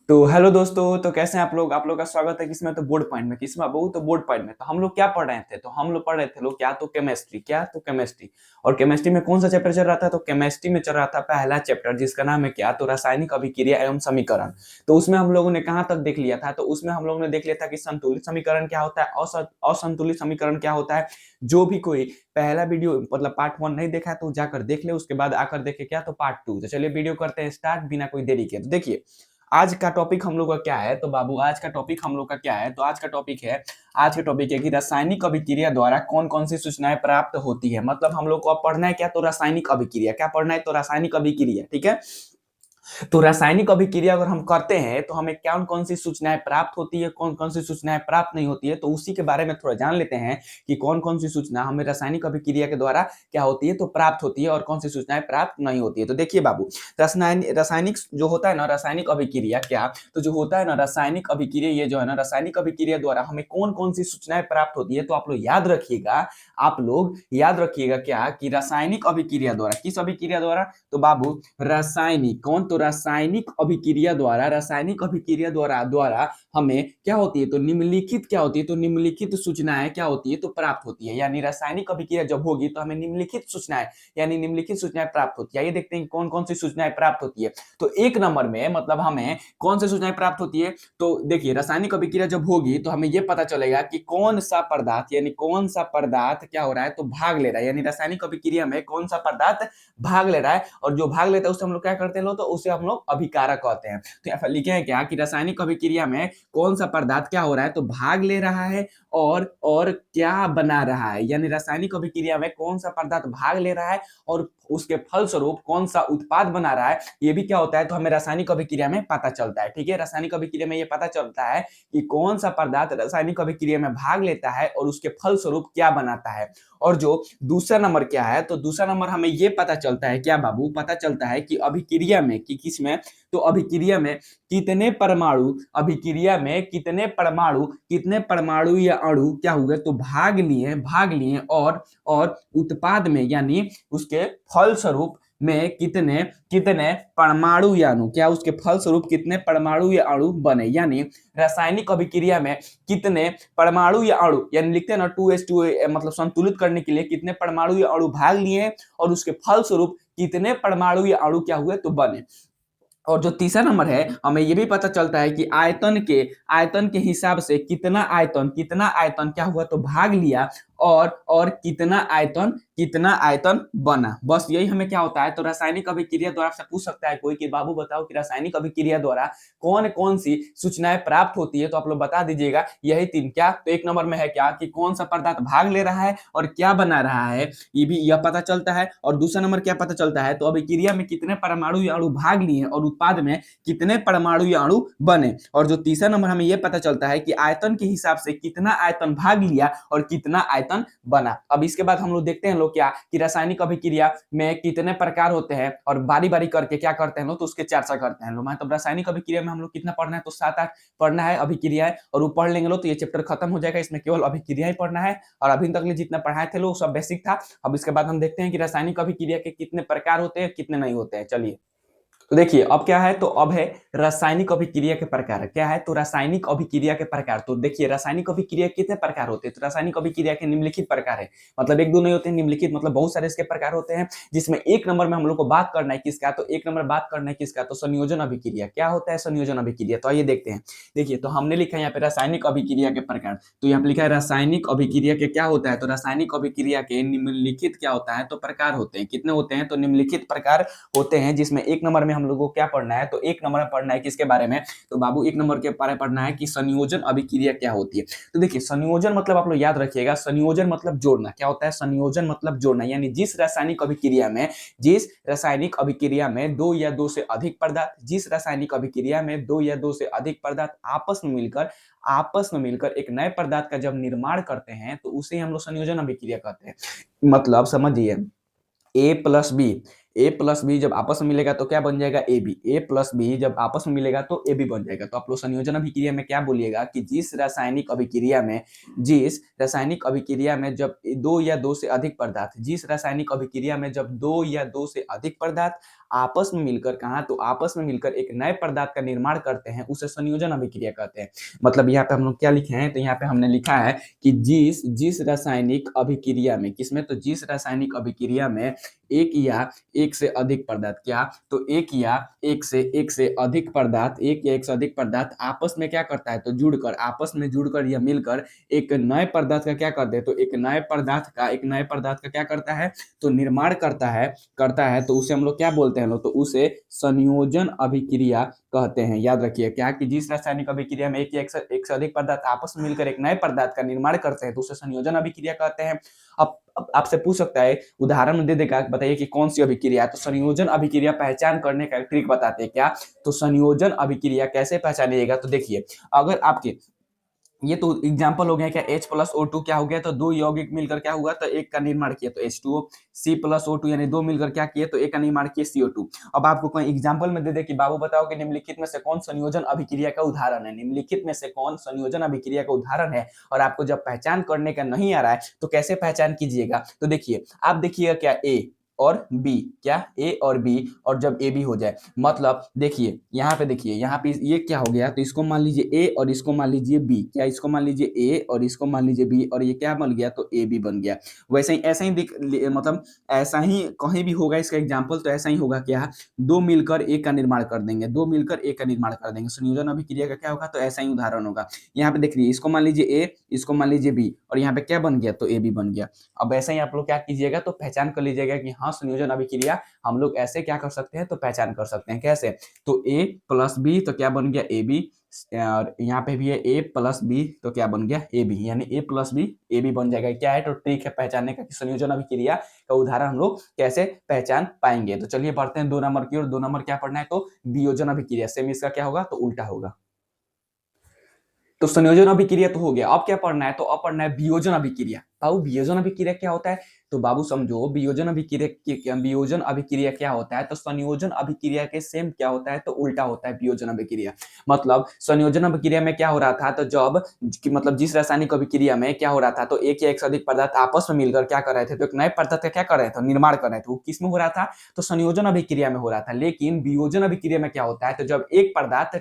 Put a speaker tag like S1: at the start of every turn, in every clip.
S1: तो हेलो दोस्तों, तो कैसे हैं आप लोग का स्वागत है किसमें तो बोर्ड पॉइंट में, किसमें बहु तो बोर्ड पॉइंट में। तो हम लोग क्या पढ़ रहे थे? तो हम लोग पढ़ रहे थे लोग क्या तो केमिस्ट्री। और केमिस्ट्री में कौन सा चैप्टर चल रहा था? तो केमिस्ट्री में चल रहा था पहला चैप्टर, जिसका नाम है क्या? तो रासायनिक अभिक्रिया एवं समीकरण। तो उसमें हम लोगों ने कहाँ तक देख लिया था? तो उसमें हम लोगों ने देख लिया था कि संतुलित समीकरण क्या होता है, असंतुलित समीकरण क्या होता है। जो भी कोई पहला वीडियो मतलब पार्ट 1 नहीं देखा है तो जाकर देख ले, उसके बाद आकर देखे क्या तो पार्ट 2। तो चलिए वीडियो करते हैं स्टार्ट बिना कोई देरी के। तो देखिए आज का टॉपिक हम लोग का क्या है? तो बाबू आज का टॉपिक हम लोग का क्या है? तो आज का टॉपिक है कि रासायनिक अभिक्रिया द्वारा कौन कौन सी सूचनाएं प्राप्त होती है। मतलब हम लोग को अब पढ़ना है क्या? तो रासायनिक अभिक्रिया। क्या पढ़ना है? तो रासायनिक अभिक्रिया। ठीक है। तो रासायनिक अभिक्रिया अगर हम करते हैं तो हमें कौन कौन सी सूचनाएं प्राप्त होती है, कौन कौन सी सूचनाएं प्राप्त नहीं होती है। तो उसी के बारे में थोड़ा जान लेते हैं कि कौन कौन सी सूचना हमें रासायनिक अभिक्रिया के द्वारा क्या होती है तो प्राप्त होती है और कौन सी सूचनाएं प्राप्त नहीं होती है। तो देखिए बाबू, रासायनिक जो होता है ना, रासायनिक अभिक्रिया क्या तो जो होता है ना रासायनिक अभिक्रिया, ये जो है ना रासायनिक अभिक्रिया द्वारा हमें कौन कौन सी सूचनाएं प्राप्त होती है। तो आप लोग याद रखिएगा क्या कि रासायनिक अभिक्रिया द्वारा, किस अभिक्रिया द्वारा? तो बाबू रासायनिक कौन? तो रासायनिक अभिक्रिया द्वारा हमें क्या होती है? तो निम्नलिखित क्या होती है? तो निम्नलिखित सूचनाएं क्या होती है तो प्राप्त होती है। यानी रासायनिक अभिक्रिया जब होगी तो हमें निम्नलिखित सूचनाएं प्राप्त होती है। ये देखते हैं कौन कौन सी सूचनाएं प्राप्त होती है। तो एक नंबर में मतलब हमें कौन सी सूचनाएं प्राप्त होती है? तो देखिए रासायनिक अभिक्रिया जब होगी तो हमें यह पता चलेगा कि कौन सा पदार्थ, यानी कौन सा पदार्थ क्या हो रहा है तो भाग ले रहा है। यानी रासायनिक अभिक्रिया में कौन सा पदार्थ भाग ले रहा है, और जो भाग लेता है उसे हम लोग क्या करते हैं? तो उसे हम लोग अभिकारक कहते हैं। तो यहाँ पर लिखे हैं क्या कि रासायनिक अभिक्रिया में कौन सा पदार्थ क्या हो रहा है तो भाग ले रहा है और क्या बना रहा है। यानी रासायनिक अभिक्रिया में कौन सा पदार्थ भाग ले रहा है और उसके फलस्वरूप कौन सा उत्पाद बना रहा है, ये भी क्या होता है तो हमें रासायनिक अभिक्रिया में पता चलता है। ठीक है, रासायनिक अभिक्रिया में ये पता चलता है कि कौन सा पदार्थ रासायनिक अभिक्रिया में भाग लेता है और उसके फलस्वरूप क्या बनाता है। और जो दूसरा नंबर क्या है? तो दूसरा नंबर हमें ये पता चलता है क्या बाबू? पता चलता है कि अभिक्रिया में कि किस में? तो अभिक्रिया में कितने परमाणु या अणु क्या हुए तो भाग लिए और उत्पाद में यानी उसके फलस्वरूप में कितने कितने परमाणु या अणु क्या उसके फलस्वरूप कितने परमाणु या अणु बने। यानी रासायनिक अभिक्रिया में कितने परमाणु या अणु, यानी लिखते हैं ना 2s2 मतलब संतुलित करने के लिए कितने परमाणु या अणु भाग लिए और उसके फलस्वरूप कितने परमाणु या अणु क्या हुए तो बने। और जो तीसरा नंबर है हमें ये भी पता चलता है कि आयतन के हिसाब से कितना आयतन क्या हुआ तो भाग लिया और कितना आयतन बना। बस यही हमें क्या होता है तो रासायनिक अभिक्रिया द्वारा से पूछ सकता है कोई कि बाबू बताओ कि रासायनिक अभिक्रिया द्वारा कौन कौन सी सूचनाएं प्राप्त होती है। तो आप लोग बता दीजिएगा यही तीन। क्या तो एक नंबर में है क्या कि कौन सा पदार्थ भाग ले रहा है और क्या बना रहा है, ये भी यह पता चलता है। और दूसरा नंबर क्या पता चलता है तो अभिक्रिया में कितने परमाणु या अणु भाग लिए और उत्पाद में कितने परमाणु या अणु बने। और जो तीसरा नंबर हमें यह पता चलता है कि आयतन के हिसाब से कितना आयतन भाग लिया और कितना आयतन बना। अब इसके बाद हम लोग देखते हैं लोग क्या कि रासायनिक अभिक्रिया में कितने प्रकार होते हैं और बारी बारी करके क्या करते हैं लोग तो उसके चर्चा करते हैं लोग। मतलब रासायनिक अभिक्रिया में हम लोग कितना पढ़ना है तो 7-8 पढ़ना है अभिक्रिया है, और वो पढ़ लेंगे लोग तो ये चैप्टर खत्म हो जाएगा। इसमें केवल अभिक्रिया ही पढ़ना है और अभी तक जितना पढ़ाए थे लोग सब बेसिक था। अब इसके बाद हम देखते हैं कि रासायनिक अभिक्रिया के कितने प्रकार होते हैं कितने नहीं होते हैं। चलिए तो देखिए अब क्या है तो अब है रासायनिक अभिक्रिया के प्रकार। क्या है तो रासायनिक अभिक्रिया के प्रकार। तो देखिए रासायनिक अभिक्रिया कितने प्रकार होते हैं तो रासायनिक अभिक्रिया के निम्नलिखित प्रकार है। मतलब एक दो नहीं होते हैं, निम्नलिखित मतलब बहुत सारे इसके प्रकार होते हैं, जिसमें एक नंबर में हम लोग को बात करना है किसका? तो एक नंबर बात करना है किसका? तो संयोजन अभिक्रिया। क्या होता है संयोजन अभिक्रिया? तो आइए देखते हैं। देखिए तो हमने लिखा है यहाँ पे रासायनिक अभिक्रिया के प्रकार। तो यहाँ पे लिखा है रासायनिक अभिक्रिया के क्या होता है तो रासायनिक अभिक्रिया के निम्नलिखित क्या होता है तो प्रकार होते हैं। कितने होते हैं तो निम्नलिखित प्रकार होते हैं, जिसमें एक नंबर में हम लोगों को क्या पढ़ना है तो एक नंबर में पढ़ना है किसके बारे में? तो बाबू एक नंबर के बारे में पढ़ना है कि संयोजन अभिक्रिया क्या होती है। तो देखिए संयोजन मतलब आप लोग याद रखिएगा, संयोजन मतलब जोड़ना। क्या होता है संयोजन मतलब जोड़ना, यानी जिस रासायनिक अभिक्रिया में दो या दो से अधिक पदार्थ आपस में मिलकर एक नए पदार्थ का जब निर्माण करते हैं तो उसे हम लोग संयोजन अभिक्रिया कहते हैं। मतलब समझिए A+B ए प्लस बी जब आपस में मिलेगा तो क्या बन जाएगा A B, A plus B जब आपस में मिलेगा तो ए बी बन जाएगा। तो आप लोग संयोजन अभिक्रिया में क्या बोलिएगा कि जिस रासायनिक अभिक्रिया में जब दो या दो से अधिक पदार्थ, जिस रासायनिक अभिक्रिया में जब दो या दो से अधिक पदार्थ आपस में मिलकर, कहा तो आपस में मिलकर एक नए पदार्थ का निर्माण करते हैं, उसे संयोजन अभिक्रिया कहते हैं। मतलब यहाँ पे हम लोग क्या लिखे हैं, तो यहाँ पे हमने लिखा है कि जिस जिस रासायनिक अभिक्रिया में, किसमें, तो जिस रासायनिक अभिक्रिया में एक या एक से अधिक पदार्थ, क्या, तो एक या एक से अधिक पदार्थ, एक या एक से अधिक पदार्थ आपस में क्या करता है, तो जुड़कर, आपस में जुड़कर या मिलकर एक नए पदार्थ का क्या करते हैं, तो एक नए पदार्थ का क्या करता है, तो निर्माण करता है तो उसे हम लोग क्या बोलते हैं लोग, तो उसे संयोजन अभिक्रिया कहते हैं। याद रखिए क्या, कि जिस रासायनिक अभिक्रिया में एक या एक से अधिक पदार्थ आपस में मिलकर एक नए पदार्थ का निर्माण करते हैं तो उसे संयोजन अभिक्रिया कहते हैं। अब आपसे पूछ सकता है, उदाहरण दे देगा, बताइए कि कौन सी अभिक्रिया है। तो संयोजन अभिक्रिया पहचान करने का ट्रिक बताते हैं क्या, तो संयोजन अभिक्रिया कैसे पहचानिएगा, तो देखिए, अगर आपके ये तो एग्जाम्पल हो गया क्या, H प्लस O2 क्या हो गया, तो दो यौगिक मिलकर क्या हुआ, तो एक का निर्माण किया तो H2O, C प्लस O2 यानी दो मिलकर क्या किए, तो एक का निर्माण किए CO2। अब आपको कोई एग्जाम्पल में दे दे कि बाबू बताओ कि निम्नलिखित में से कौन संयोजन अभिक्रिया का उदाहरण है, निम्नलिखित में से कौन संयोजन अभिक्रिया का उदाहरण है, और आपको जब पहचान करने का नहीं आ रहा है तो कैसे पहचान कीजिएगा, तो देखिए, आप देखिएगा क्या, A और बी, क्या, ए और बी, और जब ए बी हो जाए, मतलब देखिए यहाँ पे, देखिए यहाँ पे ये क्या हो गया, तो इसको मान लीजिए ए और इसको मान लीजिए बी, क्या, इसको मान लीजिए ए और इसको मान लीजिए बी, और ये क्या बन गया, तो ए बी बन गया। वैसे ही ऐसा ही मतलब ऐसा ही कहीं भी होगा इसका एग्जाम्पल, तो ऐसा ही होगा क्या, दो मिलकर एक का निर्माण कर देंगे, दो मिलकर एक का निर्माण कर देंगे, संयोजन अभिक्रिया का क्या होगा, तो ऐसा ही उदाहरण होगा। यहाँ पे देख लीजिए, इसको मान लीजिए ए, इसको मान लीजिए बी, और यहाँ पे क्या बन गया, तो ए बी बन गया। अब ऐसा ही आप लोग क्या कीजिएगा, तो पहचान कर लीजिएगा कि हाँ, संयोजन अभिक्रिया हम लोग ऐसे क्या कर सकते हैं, तो पहचान कर सकते हैं, कैसे, तो ए प्लस बी तो क्या बन गया, ए बी, और यहाँ पे भी है ए प्लस बी तो क्या बन गया, ए बी, यानी ए प्लस बी ए बी बन जाएगा। क्या है, तो ट्रिक है पहचानने का कि संयोजन अभिक्रिया का उदाहरण हम लोग कैसे पहचान पाएंगे। तो चलिए बढ़ते हैं 2 नंबर की, और 2 नंबर क्या पढ़ना है, तो वियोजन अभिक्रिया, सेम इसका क्या होगा, तो उल्टा होगा। तो संयोजन अभिक्रिया तो हो गया, अब क्या पढ़ना है, तो अब पढ़ना है वियोजन अभिक्रिया। बाबू वियोजन अभिक्रिया क्या होता है, तो बाबू समझो, वियोजन अभिक्रिया क्या होता है, तो संयोजन अभिक्रिया के सेम क्या होता है, तो उल्टा होता है वियोजन अभिक्रिया। मतलब संयोजन अभिक्रिया में क्या हो रहा था, तो जब मतलब जिस रासायनिक अभिक्रिया में क्या हो रहा था, तो एक या एक से अधिक पदार्थ आपस में मिलकर क्या कर रहे थे, तो एक नए पदार्थ का क्या कर रहे थे, निर्माण कर रहे थे, वो किस में हो रहा था, तो संयोजन अभिक्रिया में हो रहा था। लेकिन वियोजन अभिक्रिया में क्या होता है, तो जब एक पदार्थ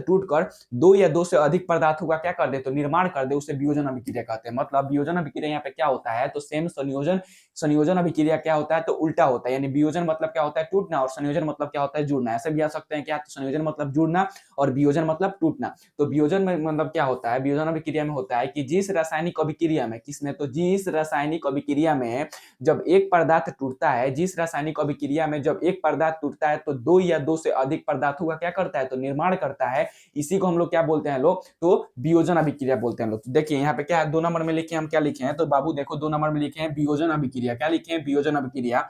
S1: टूटकर दो या दो से अधिक पदार्थों का क्या कर दे, तो निर्माण कर दे, उसे वियोजन अभिक्रिया कहते हैं। मतलब वियोजन अभिक्रिया यहाँ पे क्या होता है, तो सेम संयोजन अभिक्रिया क्या होता है, तो उल्टा होता है। यानी वियोजन मतलब क्या होता है, टूटना, और संयोजन मतलब क्या होता है, जुड़ना। ऐसे भी आ सकते हैं क्या, तो संयोजन मतलब जुड़ना और वियोजन मतलब टूटना। तो वियोजन में मतलब क्या होता है, वियोजन अभिक्रिया में होता है कि जिस रासायनिक अभिक्रिया में, किसमें, तो जिस रासायनिक अभिक्रिया में जब एक पदार्थ टूटता है, जिस रासायनिक अभिक्रिया में जब एक पदार्थ टूटता है तो दो या दो से अधिक पदार्थों का क्या करता है, तो निर्माण करता है। इसी को हम लोग क्या बोलते हैं लोग, तो वियोजन अभिक्रिया बोलते हैं लोग। तो देखिए यहाँ पे क्या है, 2 नंबर में लिखे हम क्या लिखे हैं, तो बाबू देखो 2 नंबर में लिखे हैं वियोजन अभिक्रिया। क्या लिखे हैं, वियोजन अभिक्रिया।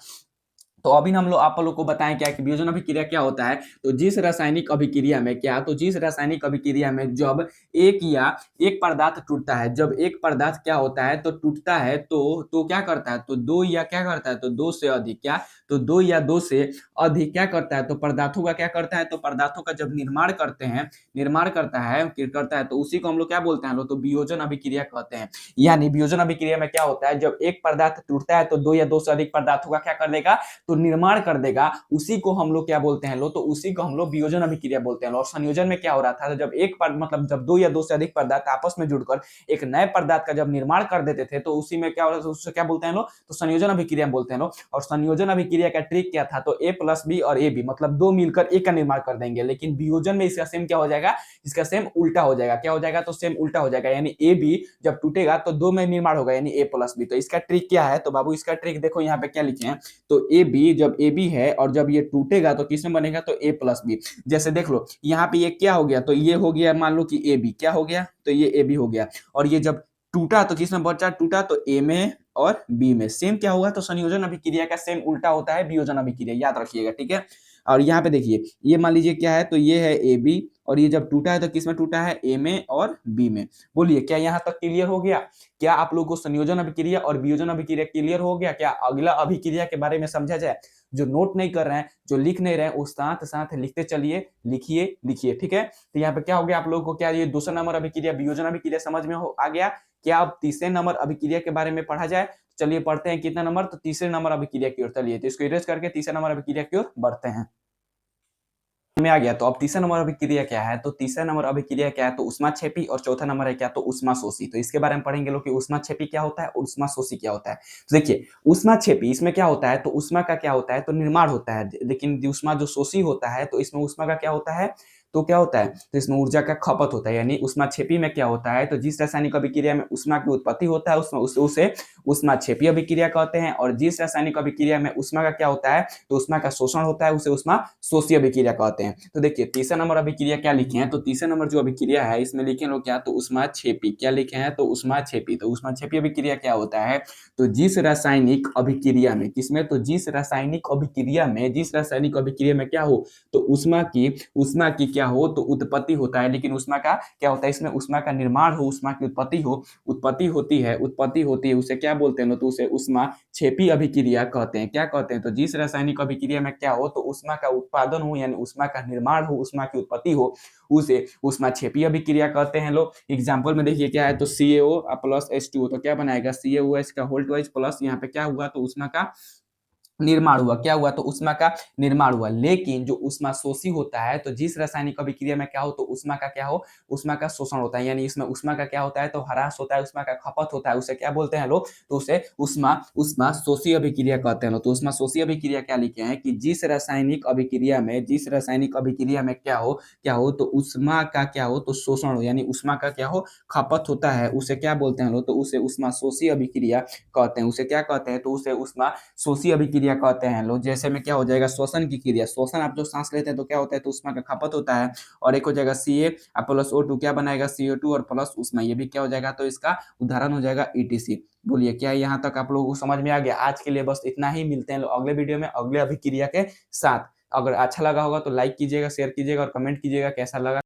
S1: तो अभी हम लोग आप लोग को बताएं क्या कि वियोजन अभिक्रिया क्या होता है, तो जिस रासायनिक अभिक्रिया में क्या, तो जिस रासायनिक अभिक्रिया में जब एक या एक पदार्थ टूटता है, जब एक पदार्थ क्या होता है, तो टूटता है, तो क्या करता है, तो दो या क्या करता है, तो दो से अधिक, क्या, तो दो या दो से अधिक क्या करता है, तो पदार्थों का क्या करता है, तो पदार्थों का जब निर्माण करता है तो उसी को हम लोग क्या बोलते हैं, तो वियोजन अभिक्रिया कहते हैं। यानी वियोजन अभिक्रिया में क्या होता है, जब एक पदार्थ टूटता है तो दो या दो से अधिक पदार्थों का क्या कर देगा, तो निर्माण कर देगा। उसी को हम लोग क्या बोलते हैं, तो उसी को हम लोग वियोजन अभिक्रिया बोलते हैं। और संयोजन में क्या हो रहा था, तो जब एक मतलब जब दो या दो से अधिक पदार्थ आपस में जुड़कर एक नए पदार्थ का जब निर्माण कर देते थे, तो उसी में क्या हो रहा था, उससे क्या बोलते हैं लोग, तो संयोजन अभिक्रिया बोलते हैं लोग। और संयोजन अभिक्रिया का ट्रिक क्या था, तो ए प्लस बी और ए बी, मतलब दो मिलकर एक का निर्माण कर देंगे। लेकिन वियोजन में इसका सेम क्या हो जाएगा, इसका सेम उल्टा हो जाएगा। क्या हो जाएगा, तो सेम उल्टा हो जाएगा। यानी ए बी जब टूटेगा तो दो में निर्माण होगा, यानी ए प्लस बी। तो इसका ट्रिक क्या है, तो बाबू इसका ट्रिक देखो यहाँ पे क्या लिखे हैं, तो ए बी जब ए बी है और जब ये टूटेगा तो किसमें बनेगा, तो ए प्लस बी। जैसे देख लो यहाँ पे ये क्या हो गया, तो ये हो गया, मान लो कि ए बी क्या हो गया, तो ये ए बी हो गया। और ये जब टूटा तो किसमें बचा, टूटा तो ए में और बी में। सेम क्या होगा, तो संयोजन अभिक्रिया का सेम उल्टा होता है वियोजन अभिक्रिया, याद रखिएगा, ठीक है। और यहाँ पे देखिए, ये मान लीजिए क्या है, तो ये है ए बी और ये जब टूटा है तो किस में टूटा है, ए में और बी में। बोलिए क्या यहाँ तक क्लियर हो गया? क्या आप लोगों को संयोजन अभिक्रिया और वियोजन अभिक्रिया क्लियर हो गया? क्या अगला अभिक्रिया के बारे में समझा जाए? जो नोट नहीं कर रहे हैं, जो लिख नहीं रहे हैं, उस साथ साथ लिखते चलिए, लिखिए लिखिए, ठीक है। तो यहाँ पे क्या हो गया आप लोगों को, क्या ये दूसरा नंबर अभिक्रिया वियोजन अभिक्रिया समझ में आ गया? क्या अब तीसरे नंबर अभिक्रिया के बारे में पढ़ा जाए? चलिए पढ़ते हैं कितना नंबर, तो तीसरे नंबर अभिक्रिया की ओर। चलिए तो इसको इरेज करके तीसरे नंबर अभिक्रिया की ओर बढ़ते हैं। में आ गया। तो अब तीसरा नंबर अभिक्रिया क्या है, तो तीसरा नंबर अभिक्रिया क्या है, तो उष्माक्षेपी, और चौथा नंबर है क्या, तो उष्माशोषी। तो इसके बारे में पढ़ेंगे लोग कि उष्माक्षेपी क्या होता है और उष्माशोषी क्या होता है। तो देखिए उष्माक्षेपी इसमें क्या होता है, तो उष्मा का क्या होता है, तो निर्माण होता है, लेकिन उष्मा जो शोषी होता है तो इसमें उष्मा का क्या होता है, तो क्या होता है, तो इसमें ऊर्जा का खपत होता है। यानी उष्माक्षेपी में क्या होता है, तो जिस रासायनिक अभिक्रिया में उष्मा की उत्पत्ति होता है उसमें उसे उष्माक्षेपी अभिक्रिया कहते हैं, और जिस रासायनिक अभिक्रिया में उष्मा का क्या होता है, तो उष्मा का शोषण होता है, उसे उष्माशोषी अभिक्रिया कहते हैं। तो देखिए तीसरा नंबर अभिक्रिया क्या लिखे हैं, तो तीसरा नंबर जो अभिक्रिया है इसमें लिखे लोग क्या, तो उष्माक्षेपी। क्या लिखे हैं, तो उष्माक्षेपी। तो उष्माक्षेपी अभिक्रिया क्या होता है, तो जिस रासायनिक अभिक्रिया में, किसमें, तो जिस रासायनिक अभिक्रिया में, जिस रासायनिक अभिक्रिया में क्या हो, तो उष्मा की क्या हो, तो उत्पत्ति होता है, लेकिन उष्मा का क्या होता है, इसमें उष्मा का निर्माण हो, उष्मा की उत्पत्ति हो, उत्पत्ति होती है, उसे क्या बोलते हैं, तो उसे उष्माक्षेपी अभिक्रिया कहते हैं। क्या कहते हैं, तो जिस रासायनिक अभिक्रिया में क्या हो, तो उष्मा का उत्पादन हो, यानी उष्मा का निर्माण हो, उष्मा की उत्पत्ति हो, उसे उष्माक्षेपी अभिक्रिया कहते हैं लोग। एग्जाम्पल में देखिए क्या है, तो CaO प्लस H2O, तो क्या बनाएगा, CaOH का होल ट्वाइस प्लस यहाँ पे क्या हुआ, तो उष्मा का निर्माण हुआ। क्या हुआ, तो उष्मा का निर्माण हुआ। लेकिन जो उष्माशोषी होता है, तो जिस रासायनिक अभिक्रिया में क्या हो, तो उष्मा का क्या हो, उष्मा का शोषण होता है, यानी इसमें उष्मा का क्या होता है, तो ह्रास होता है, उष्मा का खपत होता है, उसे क्या बोलते हैं लोग, तो उसे उष्माशोषी अभिक्रिया कहते हैं लोग। तो उष्माशोषी अभिक्रिया क्या लिखे हैं, कि जिस रासायनिक अभिक्रिया में, जिस रासायनिक अभिक्रिया में क्या हो, तो उष्मा का क्या हो, तो शोषण हो, यानी उष्मा का क्या हो, खपत होता है, उसे क्या बोलते हैं लोग, तो उसे उष्माशोषी अभिक्रिया कहते हैं। उसे क्या कहते हैं, तो उसे उष्माशोषी अभिक्रिया कहते हैं लोग। जैसे में क्या हो जाएगा, श्वसन की क्रिया, श्वसन आप जो सांस लेते हैं तो क्या होता है, तो उष्मा का खपत होता है, और एक हो जाएगा Ca प्लस O2, क्या बनाएगा, CO2 और प्लस उष्मा, ये भी क्या हो जाएगा, तो इसका उदाहरण हो जाएगा ETC। बोलिए क्या यहाँ तक आप लोगों को समझ में आ गया? आज के लिए बस इतना ही, मिलते हैं लोग अगले वीडियो में अगले अभिक्रिया के साथ। अगर अच्छा लगा होगा तो लाइक कीजिएगा, शेयर कीजिएगा और कमेंट कीजिएगा कैसा लगा।